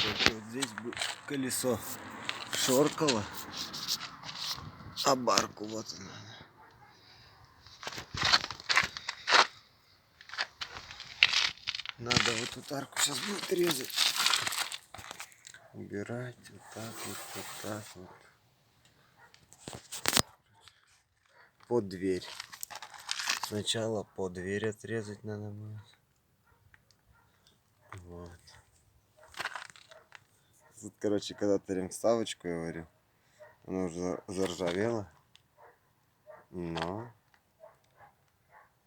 Короче, вот здесь бы колесо шоркало, а барку вот она. Надо вот эту арку сейчас будет резать. Убирать вот так вот, вот так вот. Под дверь. Сначала под дверь отрезать надо будет. Вот. Тут, короче, когда-то ремставочку я варил. Она уже заржавела. Но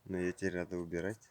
ее теперь надо убирать.